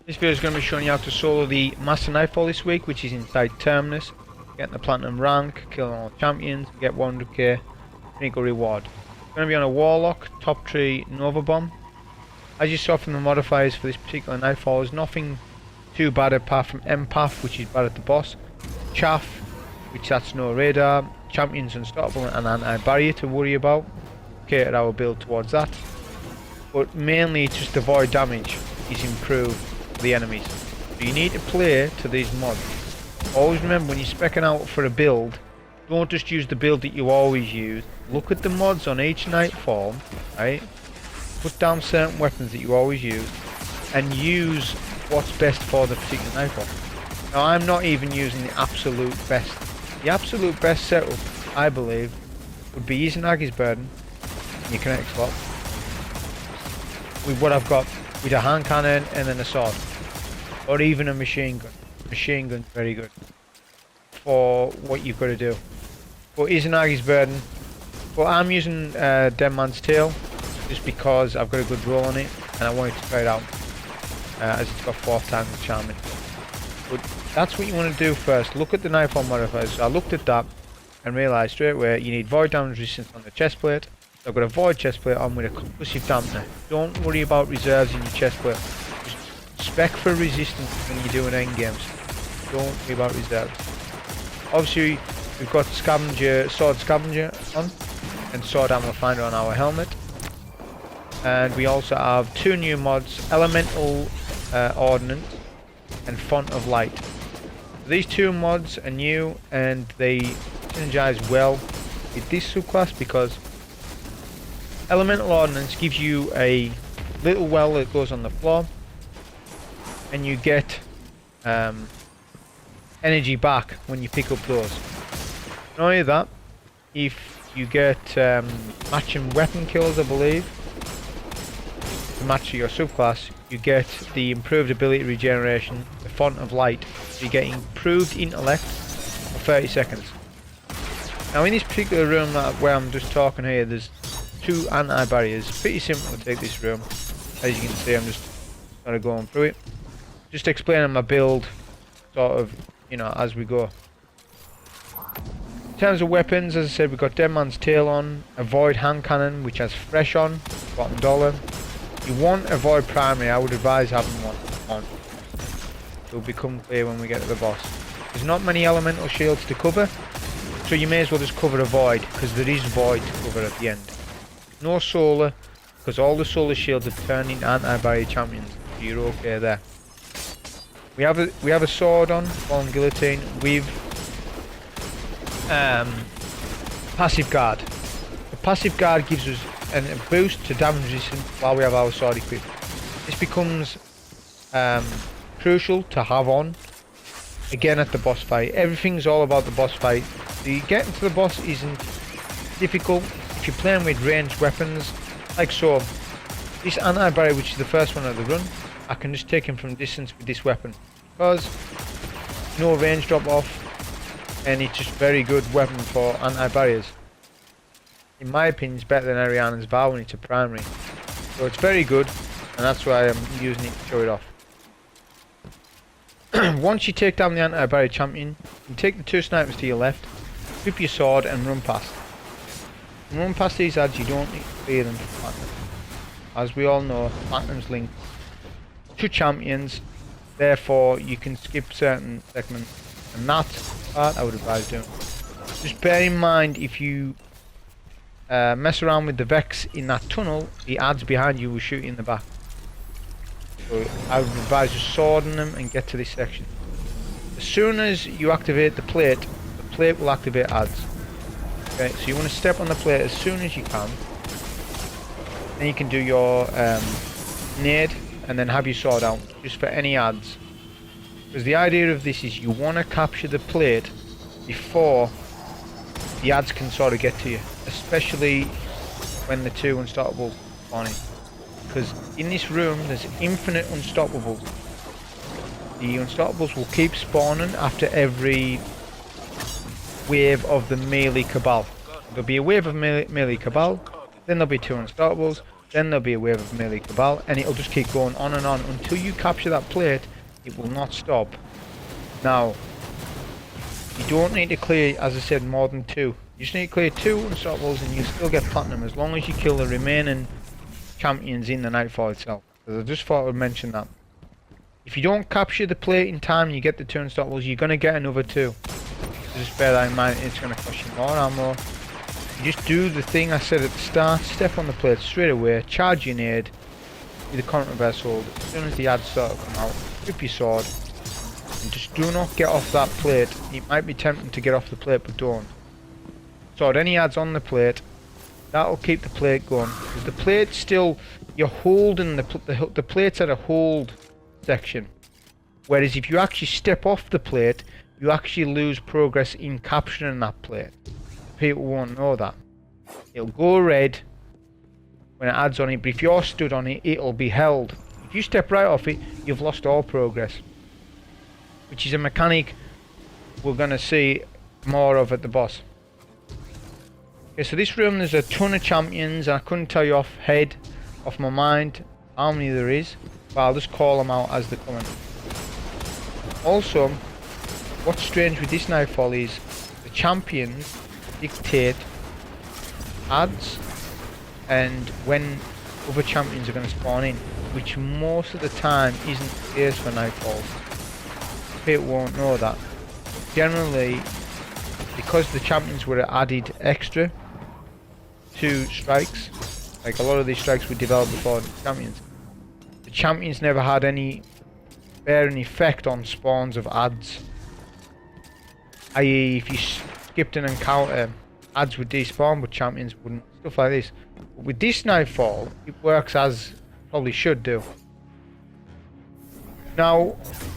This video is going to be showing you how to solo the Master Nightfall this week, which is inside Terminus. Getting the Platinum rank, killing all champions, get 100k Pinnacle reward. It's going to be on a Warlock, top tree, Nova Bomb. As you saw from the modifiers for this particular Nightfall, there's nothing too bad apart from Empath, which is bad at the boss. Chaff, which that's no radar. Champions unstoppable and anti-barrier to worry about. Cater our build towards that. But mainly it's just the void damage is improved for the enemies. So you need to play to these mods. Always remember when you're speccing out for a build, don't just use the build that you always use. Look at the mods on each Nightfall, right? Put down certain weapons that you always use and use what's best for the particular Nightfall. Now I'm not even using the absolute best. The absolute best setup, I believe, would be using Aggie's Burden in your connect slot with what I've got with a hand cannon and then a sword. Or even a machine gun. Machine gun's very good for what you've got to do. But isn't Aggie's Burden. But I'm using Dead Man's Tail just because I've got a good roll on it and I wanted to try it out. As it's got 4 times the charming. But that's what you want to do first. Look at the Nightfall modifiers. So I looked at that and realised straight away you need void damage resistance on the chest plate. So I've got a void chest plate on with a concussive dampener. Don't worry about reserves in your chest plate. Just spec for resistance when you're doing end games. Don't worry about reserves. Obviously we've got sword scavenger on and sword ammo finder on our helmet. And we also have 2 new mods, Elemental Ordnance and Font of Light. These 2 mods are new and they synergize well with this subclass because Elemental Ordnance gives you a little well that goes on the floor and you get energy back when you pick up those. Not only that, if you get matching weapon kills, I believe, to match your subclass, you get the improved ability regeneration, the Font of Light. So you get improved intellect for 30 seconds. Now in this particular room where I'm just talking here, there's 2 anti-barriers. Pretty simple to take this room. As you can see, I'm just kind of going through it. Just explaining my build, sort of, you know, as we go. In terms of weapons, as I said, we've got Dead Man's Tail on, a Void hand cannon which has fresh on, bottom dollar. You want a Void primary, I would advise having one on. It will become clear when we get to the boss. There's not many elemental shields to cover, so you may as well just cover a Void, because there is Void to cover at the end. No solar, because all the solar shields have turned into anti-barrier champions, so you're okay there. We have a sword on, fallen Guillotine, with passive guard. The passive guard gives us a boost to damage resistance while we have our sword equipped. This becomes crucial to have on again at the boss fight. Everything's all about the boss fight. Getting to the boss isn't difficult if you're playing with ranged weapons like so. This anti-barrier, which is the first one of the run, I can just take him from distance with this weapon because no range drop off and it's just very good weapon for anti-barriers. In my opinion, it's better than Ariana's Vow when it's a primary. So it's very good, and that's why I'm using it to show it off. Once you take down the anti-barrier champion, you take the 2 snipers to your left, flip your sword and run past. And run past these ads, you don't need to clear them for Platinum. As we all know, Platinum's linked to champions, therefore you can skip certain segments. And that part I would advise doing. Just bear in mind if you mess around with the Vex in that tunnel, the ads behind you will shoot you in the back. So I would advise just swording them and get to this section. As soon as you activate the plate will activate ads. Okay, so you want to step on the plate as soon as you can. Then you can do your nade and then have your sword out, just for any ads. Because the idea of this is you want to capture the plate before the ads can sort of get to you, especially when the 2 unstoppables spawn in. Because in this room there's infinite unstoppables. The unstoppables will keep spawning after every wave of the melee cabal. There'll be a wave of melee cabal, then there'll be 2 unstoppables, then there'll be a wave of melee Cabal, and it'll just keep going on and on until you capture that plate. It will not stop. Now, you don't need to clear, as I said, more than 2. You just need to clear 2 unstoppables and you still get platinum as long as you kill the remaining champions in the Nightfall itself. So I just thought I'd mention that. If you don't capture the plate in time and you get the 2 unstoppables, you're going to get another 2. So just bear that in mind, it's going to cost you more ammo. You just do the thing I said at the start, step on the plate straight away, charge your nade with the Contraverse hold. As soon as the ads start to come out, grip your sword, and just do not get off that plate. It might be tempting to get off the plate, but don't. Sword any ads on the plate, that'll keep the plate going. Because the plate still, you're holding the plate's at a hold section. Whereas if you actually step off the plate, you actually lose progress in capturing that plate. People won't know that. It'll go red when it adds on it, but if you're stood on it, it'll be held. If you step right off it, you've lost all progress. Which is a mechanic we're going to see more of at the boss. Okay, so this room there's a ton of champions, and I couldn't tell you off my mind how many there is, but I'll just call them out as they're coming. Also, what's strange with this Nightfall is the champions dictate ads and when other champions are going to spawn in, which most of the time isn't the case for Nightfall. People won't know that. Generally, because the champions were added extra to strikes, like a lot of these strikes were developed before the champions never had any bearing effect on spawns of ads. I.e. if you skipped an encounter, ads would despawn but champions wouldn't, stuff like this. But with this Nightfall, it works as probably should do. Now,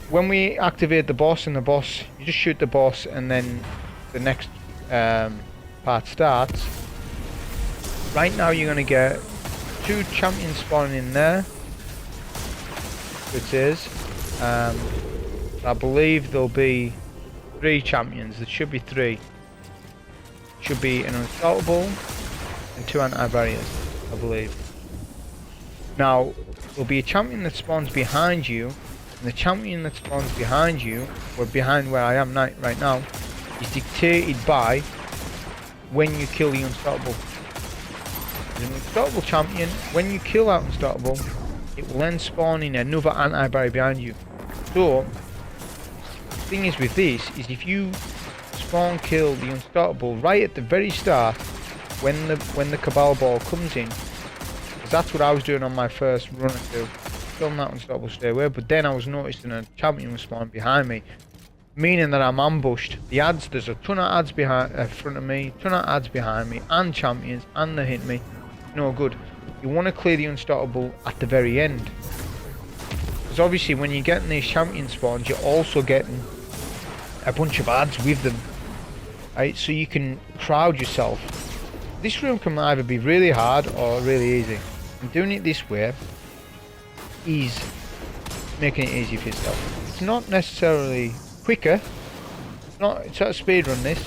when we activate the boss, you just shoot the boss and then the next part starts. Right now you're going to get 2 champions spawning in there, which is, I believe there'll be 3 champions. There should be 3. Should be an unstoppable and 2 anti-barriers, I believe. Now, there'll be a champion that spawns behind you, and the champion that spawns behind you, or behind where I am right now, is dictated by when you kill the unstoppable. The unstoppable champion, when you kill that unstoppable, it will then spawn in another anti-barrier behind you. So, the thing is with this, is if you spawn kill the unstoppable right at the very start, when the Cabal ball comes in, because that's what I was doing on my first run or two, killing that unstoppable straight away, but then I was noticing a champion was spawning behind me, meaning that I'm ambushed. The ads, there's a ton of ads behind, front of me, ton of ads behind me, and champions, and they hit me. No good. You want to clear the unstoppable at the very end, because obviously when you're getting these champion spawns, you're also getting a bunch of ads with them, right? So you can crowd yourself. This room can either be really hard or really easy, and doing it this way is making it easy for yourself. It's not necessarily quicker. It's not a speed run this,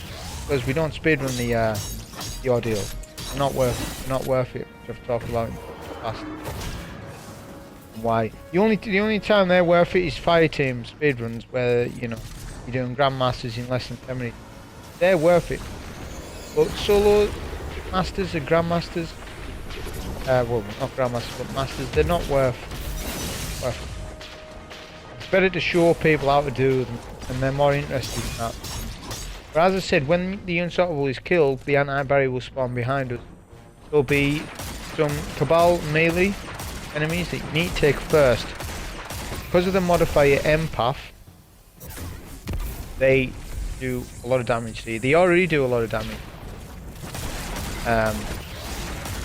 because we don't speed run the ordeal. Not worth it. Which I've talked about in the past. Why? The only time they're worth it is fire team speed runs, where you're doing grandmasters in less than 10 minutes. They're worth it. But solo masters and grandmasters, well, not grandmasters but masters, they're not worth it. It's better to show people how to do them, and they're more interested in that. But as I said, when the unstoppable is killed, the anti-barrier will spawn behind us. There'll be some Cabal melee enemies that you need to take first. Because of the modifier Empath, they do a lot of damage to you. They already do a lot of damage.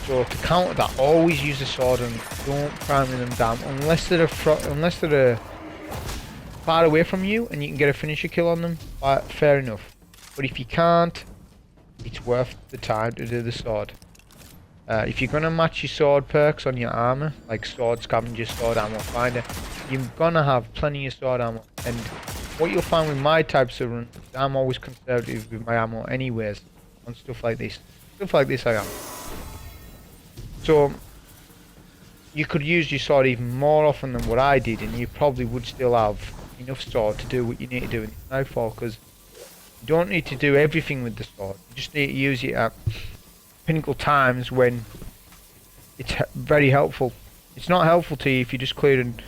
So to counter that, always use the sword and don't prime them down unless they're far away from you and you can get a finisher kill on them. Fair enough. But if you can't, it's worth the time to do the sword. If you're gonna match your sword perks on your armor, like sword scavenger, sword ammo finder, you're gonna have plenty of sword ammo. And what you'll find with my types of runs, I'm always conservative with my ammo anyways, on stuff like this. Stuff like this I am. So, you could use your sword even more often than what I did, and you probably would still have enough sword to do what you need to do in Nightfall, because you don't need to do everything with the sword. You just need to use it at Pinnacle times when it's very helpful. It's not helpful to you if you're just clearing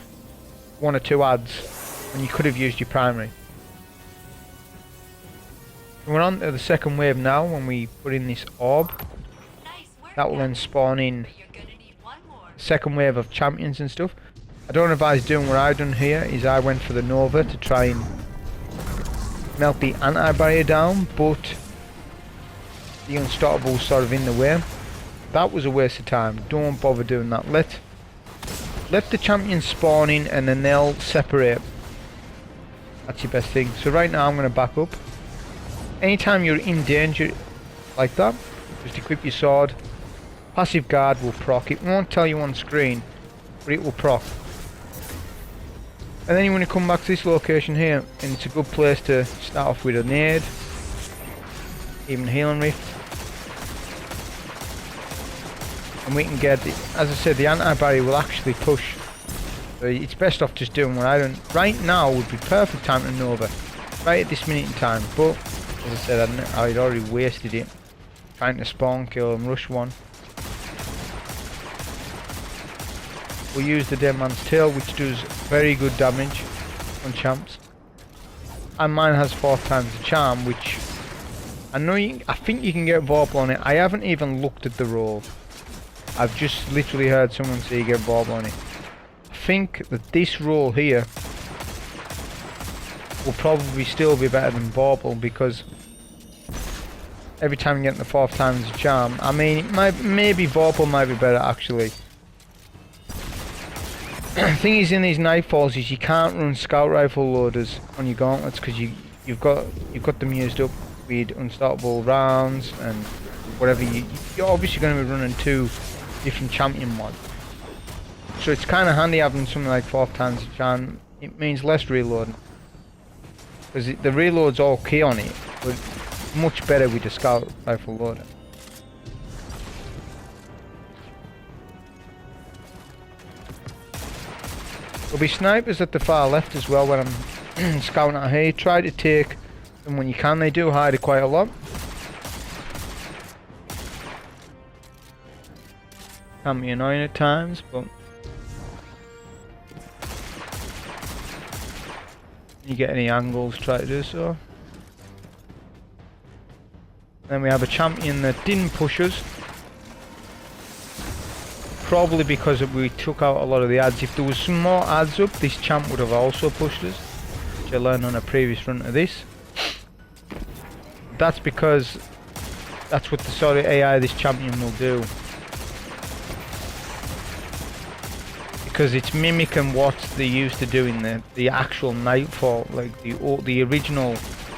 1 or 2 adds when you could have used your primary. We're on to the second wave now. When we put in this orb, that will then spawn in a second wave of champions and stuff. I don't advise doing what I done here, is I went for the Nova to try and melt the anti-barrier down, but the unstoppable was sort of in the way. That was a waste of time. Don't bother doing that. Let the champions spawn in and then they'll separate. That's your best thing. So right now I'm going to back up. Anytime you're in danger like that, just equip your sword. Passive guard will proc. It won't tell you on screen, but it will proc. And then you want to come back to this location here, and it's a good place to start off with a nade, even healing rift. And we can get, as I said, the anti-barrier will actually push. So it's best off just doing what I done. Right now would be perfect time to Nova, right at this minute in time, but as I said, I'd already wasted it trying to spawn kill and rush one. We'll use the Dead Man's Tail, which does very good damage on champs. And mine has 4 times the charm, which I think you can get Vorpal on it. I haven't even looked at the roll. I've just literally heard someone say you get Vorpal on it. I think that this roll here will probably still be better than Vorpal, because every time you get the 4 times the charm, I mean, maybe Vorpal might be better actually. The thing is, in these Nightfalls is you can't run scout rifle loaders on your gauntlets, because you've got them used up with unstoppable rounds and whatever. You're obviously going to be running 2 different champion mods, so it's kind of handy having something like 4 times the charm. It means less reloading, because the reload's okay on it, but much better with the scout rifle loader. There'll be snipers at the far left as well when I'm scouting out here. Try to take them when you can. They do hide quite a lot. Can be annoying at times, but you get any angles, try to do so. Then we have a champion that didn't push us. Probably because we took out a lot of the ads. If there was some more ads up, this champ would have also pushed us, which I learned on a previous run of this. That's because that's what the sort of AI this champion will do, because it's mimicking what they used to do in the actual Nightfall, like the original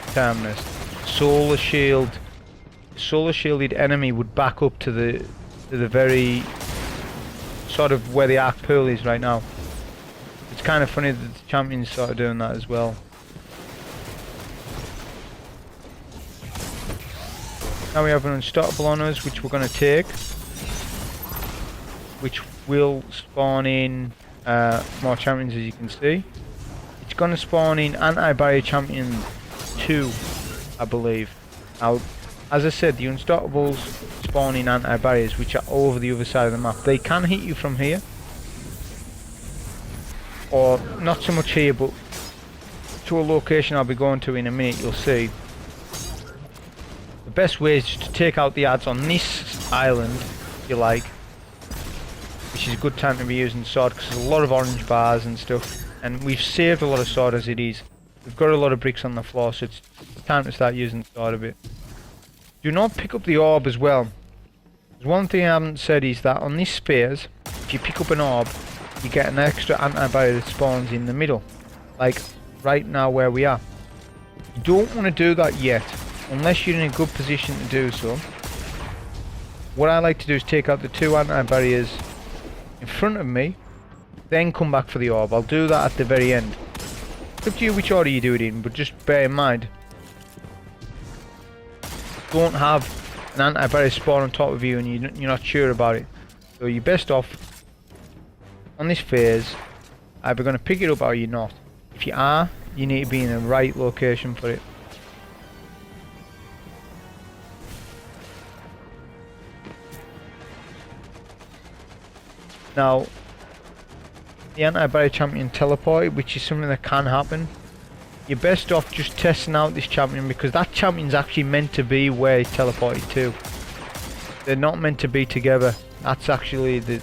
Terminus. Solar shielded enemy would back up to the very sort of where the arc pool is right now. It's kind of funny that the champion's sort of doing that as well. Now we have an unstoppable on us, which we're going to take, which will spawn in more champions, as you can see. It's going to spawn in anti-barrier champion 2, I believe. Now, as I said, the unstoppables spawn in anti-barriers, which are over the other side of the map. They can hit you from here, or not so much here, but to a location I'll be going to in a minute. You'll see. The best way is just to take out the ads on this island, if you like, which is a good time to be using sword, because there's a lot of orange bars and stuff, and we've saved a lot of sword as it is. We've got a lot of bricks on the floor, so it's time to start using sword a bit. Do not pick up the orb as well. There's one thing I haven't said, is that on these spears, if you pick up an orb, you get an extra anti-barrier that spawns in the middle, like right now where we are. You don't want to do that yet, unless you're in a good position to do so. What I like to do is take out the 2 anti-barriers in front of me, then come back for the orb. I'll do that at the very end. It's up to you which order you do it in, but just bear in mind, don't have an anti-barrier spawn on top of you and you're not sure about it. So you're best off on this phase, either going to pick it up or you're not. If you are, you need to be in the right location for it. Now, the anti-barrier champion teleported, which is something that can happen. You're best off just testing out this champion, because that champion's actually meant to be where he teleported to. They're not meant to be together. That's actually the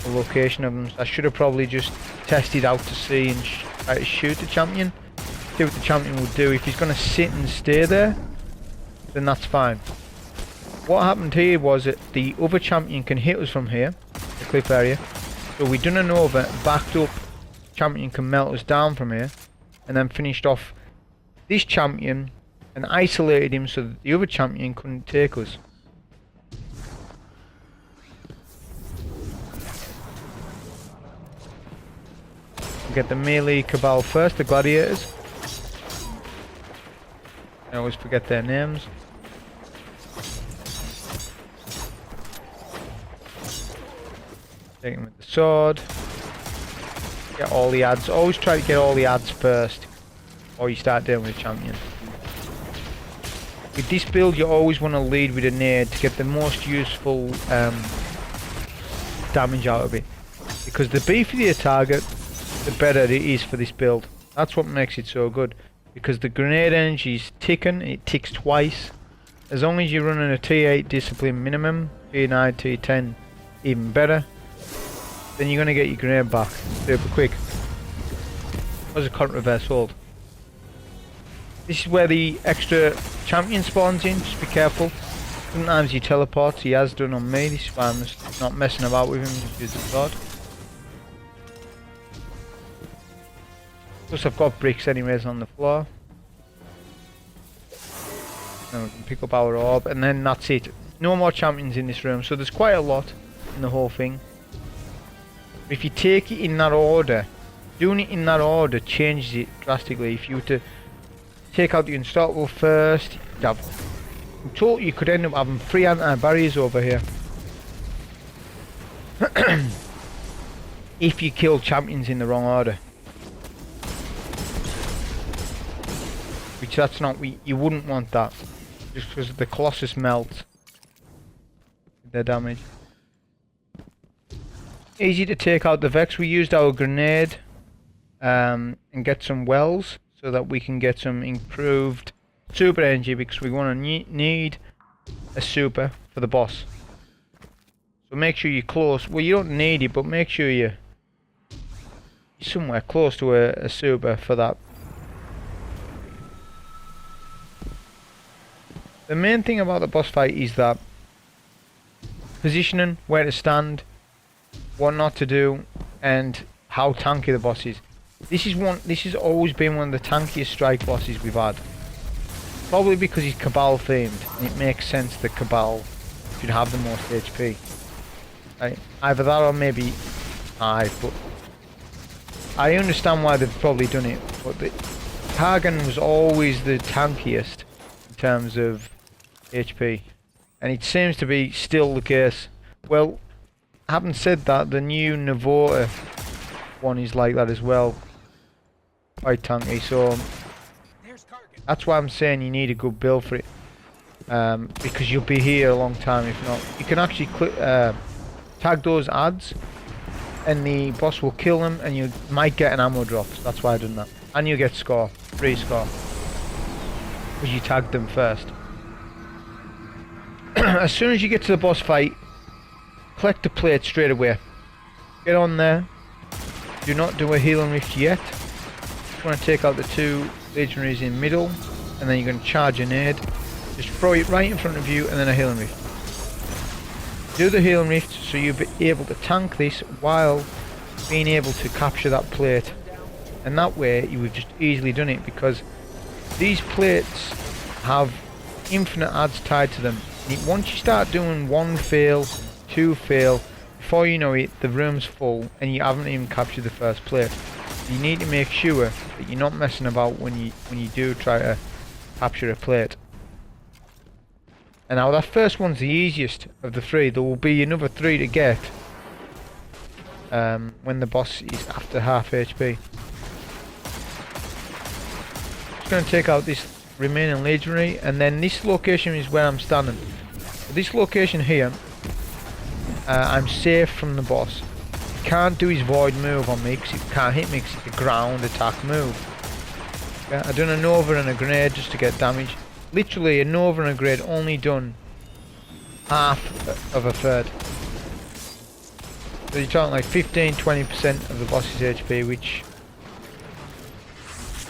location of them. So I should have probably just tested out to see and try to shoot the champion. See what the champion will do. If he's going to sit and stay there, then that's fine. What happened here was that the other champion can hit us from here, the cliff area. So we done an over, backed up, champion can melt us down from here, and then finished off this champion and isolated him so that the other champion couldn't take us. We'll get the melee cabal first, the gladiators. I always forget their names. Take him with the sword. Get all the adds. Always try to get all the adds first, or you start dealing with a champion. With this build, you always want to lead with a nade to get the most useful damage out of it. Because the beefier your target, the better it is for this build. That's what makes it so good. Because the grenade energy is ticking, it ticks twice. As long as you're running a T8 discipline minimum, T9, T10, even better. Then you're going to get your grenade back super quick. As a Contraverse hold. This is where the extra champion spawns in, just be careful. Sometimes he teleports, he has done on me, this is why I'm just not messing about with him, just use the sword. Plus I've got bricks anyways on the floor. Then we can pick up our orb, and then that's it. No more champions in this room, so there's quite a lot in the whole thing. If you take it in that order, doing it in that order changes it drastically. If you were to take out the unstoppable first, you'd have, in total you could end up having 3 anti-barriers over here. If you kill champions in the wrong order. Which that's not, you wouldn't want that. Just because the Colossus melts their damage. Easy to take out the Vex. We used our grenade and get some wells so that we can get some improved super energy, because we want to need a super for the boss. So make sure you're close. Well, you don't need it, but make sure you're somewhere close to a super for that. The main thing about the boss fight is that positioning, where to stand, what not to do, and how tanky the boss is. This has always been one of the tankiest strike bosses we've had. Probably because he's Cabal themed, and it makes sense that Cabal should have the most HP. Right? Either that or maybe high, but I understand why they've probably done it. But the Hagen was always the tankiest in terms of HP, and it seems to be still the case. Well, having said that, the new Navota one is like that as well. Quite tanky, so that's why I'm saying you need a good build for it. Because you'll be here a long time if not. You can actually tag those adds and the boss will kill them, and you might get an ammo drop, so that's why I've done that. And you get score, free score, because you tagged them first. As soon as you get to the boss fight, collect the plate straight away. Get on there. Do not do a healing rift yet. Just want to take out the 2 legionaries in middle, and then you're going to charge a nade. Just throw it right in front of you, and then a healing rift. Do the healing rift so you'll be able to tank this while being able to capture that plate. And that way you would just easily done it, because these plates have infinite adds tied to them. Once you start doing 1 fail, 2 fail, before you know it, the room's full and you haven't even captured the first plate. You need to make sure that you're not messing about when you do try to capture a plate. And now that first one's the easiest of the 3. There will be another 3 to get. when the boss is after half HP. Just going to take out this remaining legionary, and then this location is where I'm standing. This location here, I'm safe from the boss. He can't do his void move on me because he can't hit me because it's a ground attack move. Okay? I done a Nova and a grenade just to get damage. Literally a Nova and a grenade only done half of a third. So you're talking like 15-20% of the boss's HP, which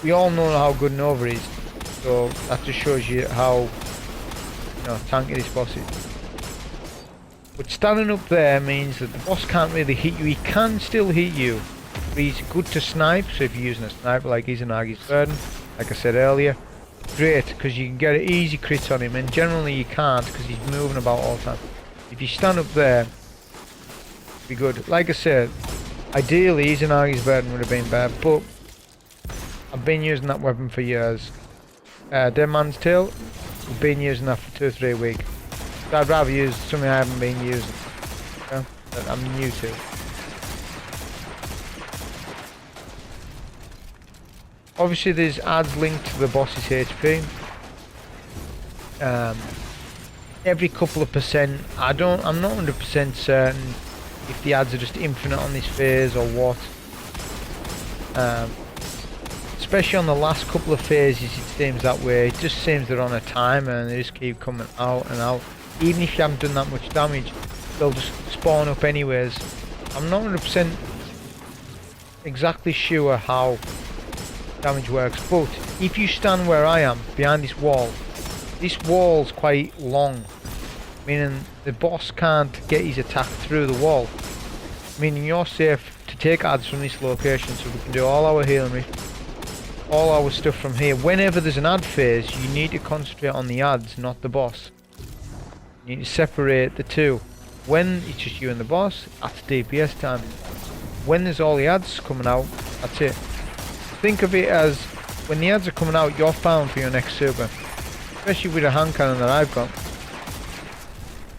we all know how good Nova is. So that just shows you how tanky this boss is. But standing up there means that the boss can't really hit you. He can still hit you, but he's good to snipe. So if you're using a sniper like Izanagi's Burden, like I said earlier, great, because you can get easy crits on him, and generally you can't because he's moving about all the time. If you stand up there, be good. Like I said, ideally Izanagi's Burden would have been better, but I've been using that weapon for years. Dead Man's Tail, I've been using that for 2 or 3 weeks. So I'd rather use something I haven't been using, that I'm new to. Obviously there's adds linked to the boss's HP. Every couple of percent, I'm not 100% certain if the adds are just infinite on this phase or what. Especially on the last couple of phases it seems that way. It just seems they're on a timer and they just keep coming out and out. Even if you haven't done that much damage, they'll just spawn up anyways. I'm not 100% exactly sure how damage works, but if you stand where I am, behind this wall's quite long, meaning the boss can't get his attack through the wall, meaning you're safe to take adds from this location, so we can do all our healing, all our stuff from here. Whenever there's an add phase, you need to concentrate on the adds, not the boss. You need to separate the two. When it's just you and the boss, that's DPS time. When there's all the adds coming out, that's it. Think of it as when the adds are coming out, you're found for your next super. Especially with a hand cannon that I've got,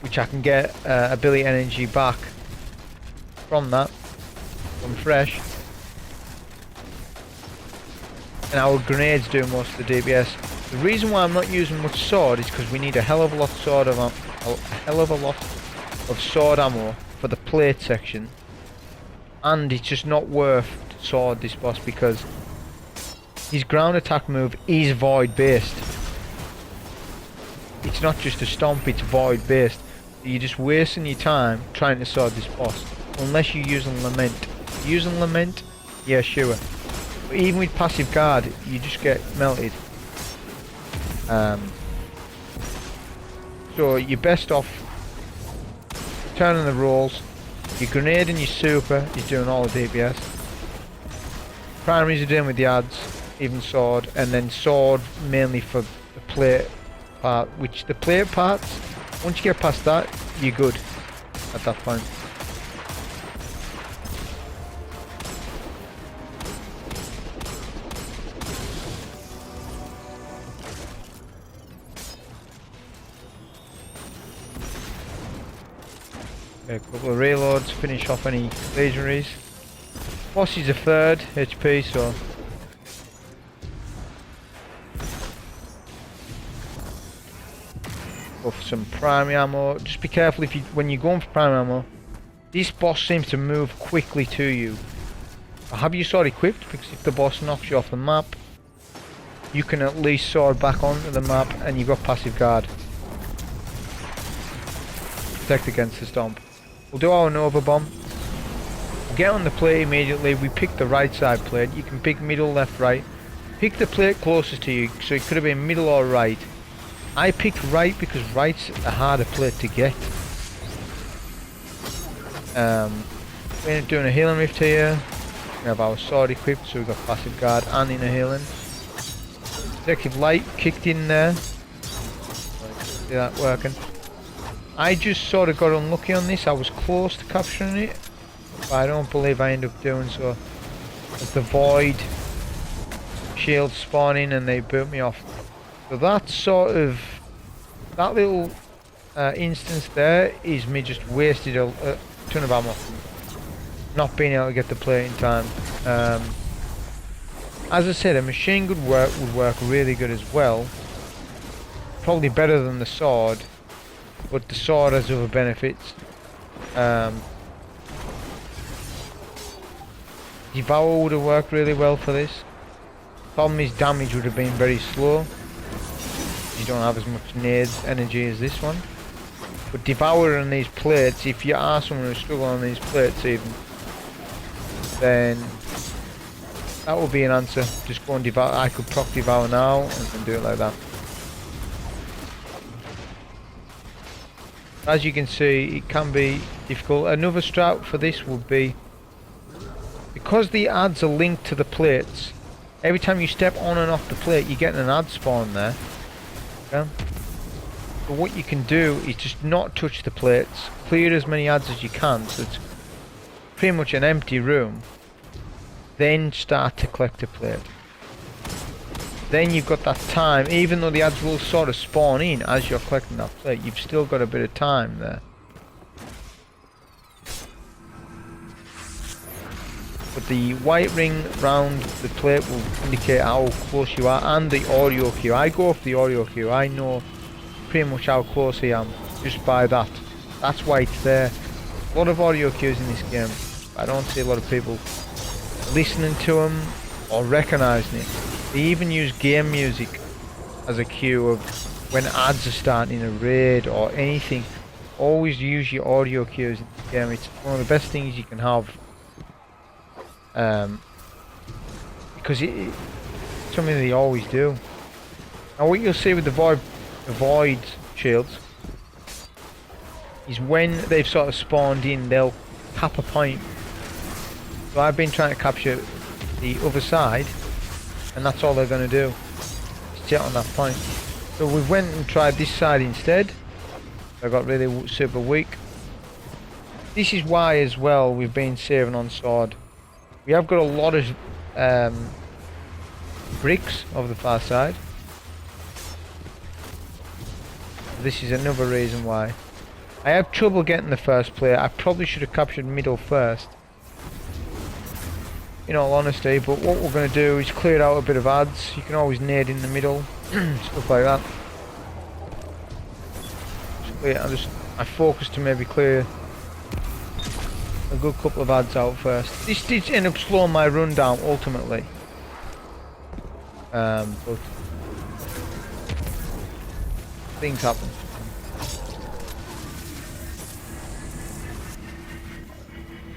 which I can get ability energy back from that, from fresh. And our grenades do most of the DPS. The reason why I'm not using much sword is because we need a hell of a lot of sword ammo for the plate section, and it's just not worth sword this boss because his ground attack move is void based. It's not just a stomp, it's void based. You're just wasting your time trying to sword this boss unless you're using lament. Using lament, yeah, sure. But even with passive guard, you just get melted. So you're best off turning the rolls. Your grenade and your super is doing all the DPS. Primaries are doing with the adds, even sword, and then sword mainly for the plate part, which the plate parts, once you get past that, you're good at that point. A couple of reloads, finish off any legionaries. Boss is a 3rd HP, so go for some primary ammo. Just be careful when you're going for primary ammo. This boss seems to move quickly to you. Have your sword equipped, because if the boss knocks you off the map, you can at least sword back onto the map and you've got passive guard. Protect against the stomp. We'll do our Nova Bomb. Get on the plate immediately. We pick the right side plate. You can pick middle, left, right. Pick the plate closest to you, so it could have been middle or right. I picked right because right's a harder plate to get. We're doing a healing rift here. We have our sword equipped, so we've got passive guard and inner healing. Protective light kicked in there. See that working. I just sort of got unlucky on this. I was close to capturing it, but I don't believe I ended up doing so. As the void shields spawning and they boot me off. So that sort of, that little instance there is me just wasted a ton of ammo. not being able to get the plate in time. As I said, a machine gun would work really good as well. Probably better than the sword, but the sword has other benefits. Devour would have worked really well for this. Problem is, damage would have been very slow. You don't have as much nades energy as this one. But Devour on these plates, if you are someone who's struggling on these plates even, then that would be an answer. Just go and Devour. I could proc Devour now and do it like that. As you can see, it can be difficult. Another strat for this would be, because the adds are linked to the plates, every time you step on and off the plate, you get an ad spawn there. Okay? But what you can do is just not touch the plates, clear as many ads as you can, so it's pretty much an empty room. Then start to collect a plate. Then you've got that time, even though the ads will sort of spawn in as you're collecting that plate, you've still got a bit of time there. But the white ring round the plate will indicate how close you are, and the audio cue. I go off the audio cue, I know pretty much how close I am just by that. That's why it's there. A lot of audio cues in this game. I don't see a lot of people listening to them or recognising it. They even use game music as a cue of when ads are starting a raid or anything. Always use your audio cues in the game. It's one of the best things you can have. Because it's something they always do. Now what you'll see with the void shields is when they've sort of spawned in, they'll cap a point. So I've been trying to capture the other side, and that's all they're going to do, sit on that point. So we went and tried this side instead. I got really super weak. This is why as well we've been saving on sword. We have got a lot of bricks over the far side. This is another reason why. I have trouble getting the first player. I probably should have captured middle first, in all honesty, but what we're going to do is clear out a bit of ads. You can always nade in the middle, stuff like that. I focused to maybe clear a good couple of ads out first. This did end up slowing my run down ultimately, but things happen.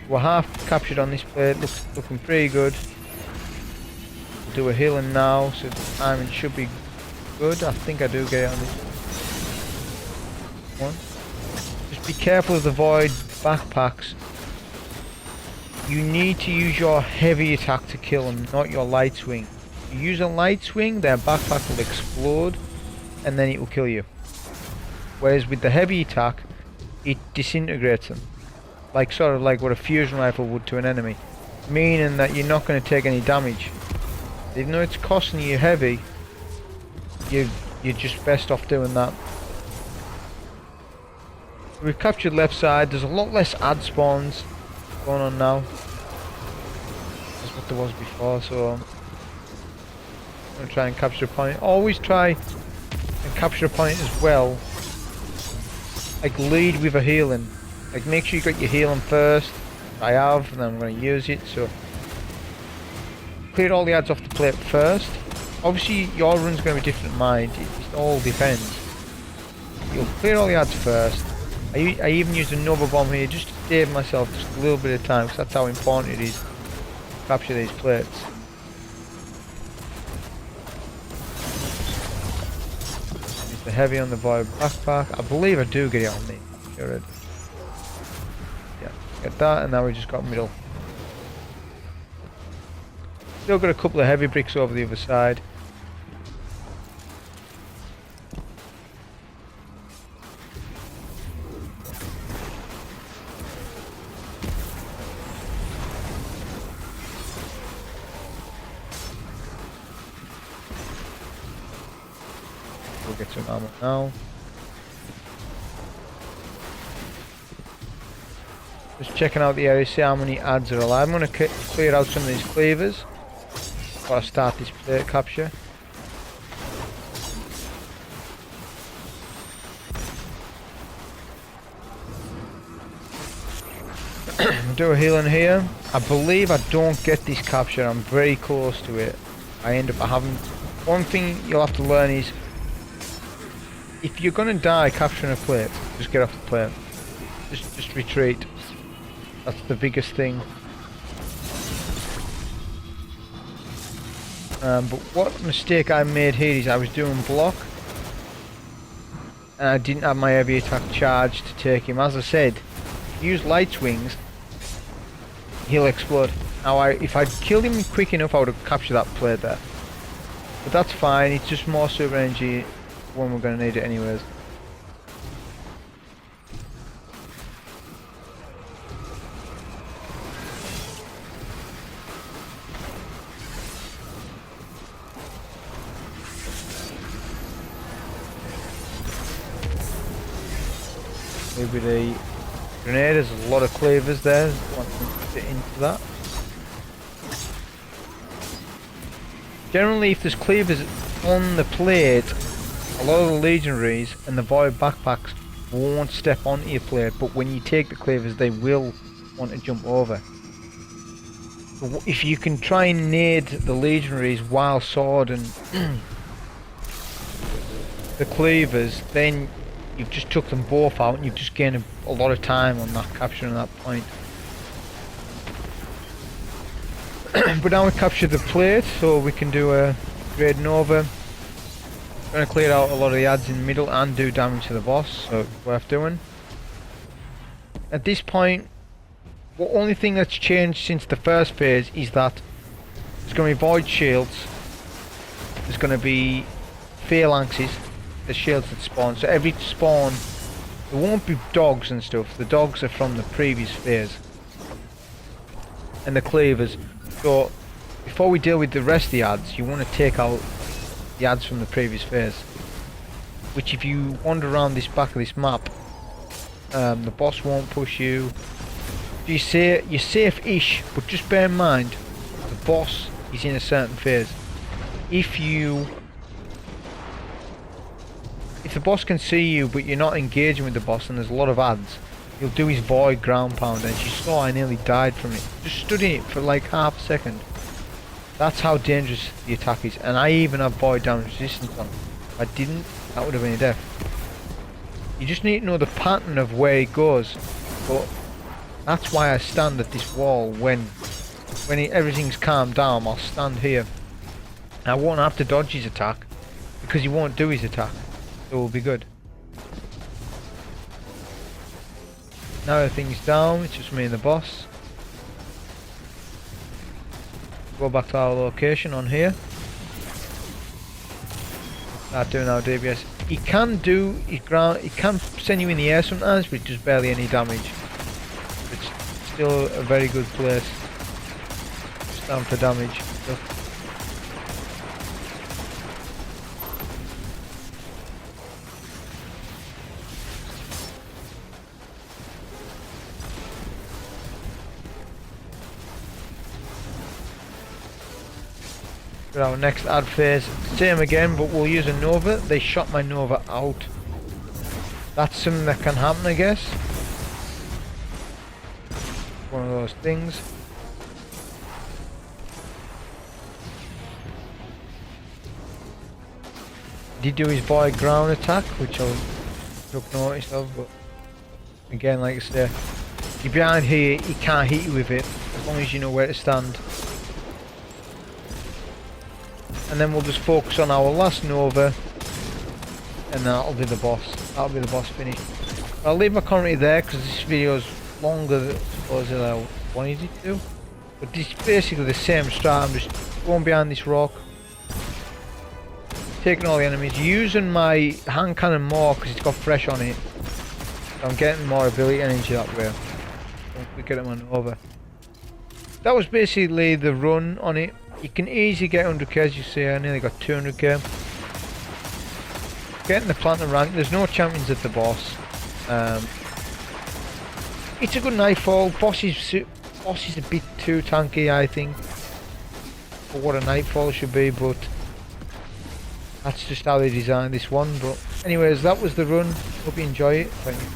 We're half captured on this plate, looking pretty good. We'll do a healing now, so the timing should be good. I think I do get it on this one. Just be careful of the void backpacks. You need to use your heavy attack to kill them, not your light swing. If you use a light swing, their backpack will explode and then it will kill you. Whereas with the heavy attack, it disintegrates them. Like sort of like what a fusion rifle would to an enemy, meaning that you're not going to take any damage. Even though it's costing you heavy, you're just best off doing that. We've captured left side. There's a lot less ad spawns going on now. That's what there was before, so I'm going to try and capture a point. Always try and capture a point as well. Like lead with a healing. Like make sure you got your healing first. I have, and I'm going to use it. So clear all the ads off the plate first. Obviously your run's going to be different than mine. It all depends. You'll clear all the ads first. I even used another bomb here just to save myself just a little bit of time, because that's how important it is to capture these plates. Use the heavy on the void backpack. I believe I do get it on me. Sure I do. Yeah, get that, and now we just got middle. Still got a couple of heavy bricks over the other side. We'll get some ammo now. Just checking out the area, see how many adds are alive. I'm going to clear out some of these cleavers before I start this plate capture. Do a healing here. I believe I don't get this capture. I'm very close to it. I end up having... One thing you'll have to learn is, if you're gonna die capturing a plate, just get off the plate. Just retreat. That's the biggest thing. But what mistake I made here is I was doing block, and I didn't have my heavy attack charged to take him. As I said, use light swings, he'll explode. Now, if I'd killed him quick enough, I would have captured that plate there. But that's fine, it's just more super energy when we're going to need it anyways. Maybe the grenade, there's a lot of cleavers there, want to fit into that. Generally, if there's cleavers on the plate, a lot of the legionaries and the void backpacks won't step onto your plate, but when you take the cleavers they will want to jump over. So if you can try and nade the legionaries while swording the cleavers, then you've just took them both out and you've just gained a lot of time on that capturing that point. But now we captured the plate, so we can do a grading over. Going to clear out a lot of the adds in the middle and do damage to the boss, so it's worth doing. At this point, the only thing that's changed since the first phase is that there's going to be void shields, there's going to be phalanxes, the shields that spawn. So every spawn, there won't be dogs and stuff. The dogs are from the previous phase, and the cleavers. So before we deal with the rest of the adds, you want to take out the adds from the previous phase, which if you wander around this back of this map, the boss won't push you. You're safe-ish, but just bear in mind the boss is in a certain phase. If the boss can see you but you're not engaging with the boss and there's a lot of adds, he'll do his void ground pound, and as you saw I nearly died from it. Just stood in it for like half a second. That's how dangerous the attack is, and I even have void damage resistance on. If I didn't, that would have been a death. You just need to know the pattern of where it goes. But that's why I stand at this wall when everything's calmed down. I'll stand here. I won't have to dodge his attack because he won't do his attack, so we'll be good. Now everything's down, it's just me and the boss. Go back to our location on here. Start doing our DBS. He can do his ground, he can send you in the air sometimes, but just barely any damage. It's still a very good place. Stand for damage. For our next ad phase, same again, but we'll use a Nova. They shot my Nova out. That's something that can happen, I guess. One of those things. Did do his void ground attack, which I took notice of, but again, like I say, if you're behind here, he can't hit you with it, as long as you know where to stand. And then we'll just focus on our last Nova, and that'll be the boss. That'll be the boss finish. I'll leave my commentary there because this video is longer than I wanted it to. But this is basically the same strat. I'm just going behind this rock, taking all the enemies, using my hand cannon more because it's got fresh on it. So I'm getting more ability energy that way. Don't get my Nova. That was basically the run on it. You can easily get 100k, as you see. I nearly got 200k. Getting the platinum rank. There's no champions at the boss. It's a good Nightfall. Boss is a bit too tanky, I think, for what a Nightfall should be, but that's just how they designed this one. But anyways, that was the run. Hope you enjoy it. Thank you.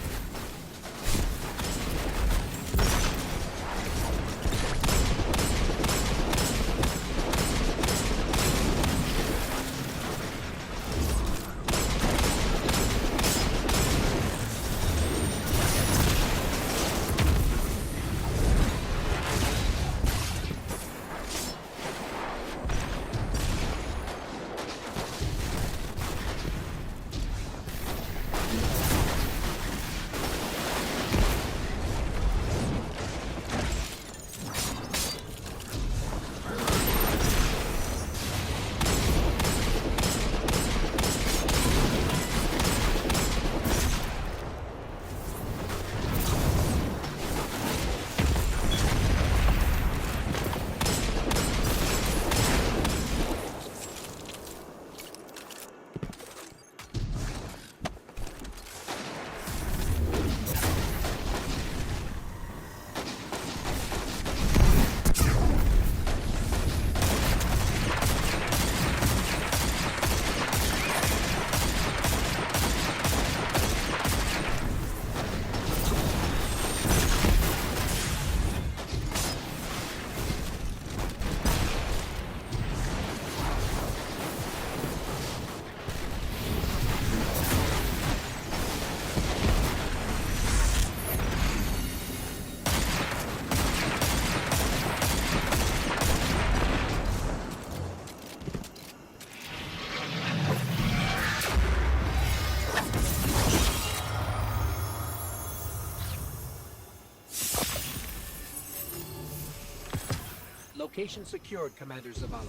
Location secured, Commander Zavala.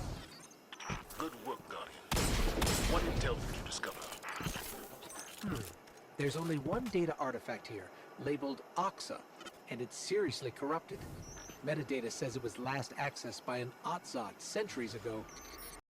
Good work, Guardian. What intel did you discover? There's only one data artifact here, labeled Oxa, and it's seriously corrupted. Metadata says it was last accessed by an Otzot centuries ago.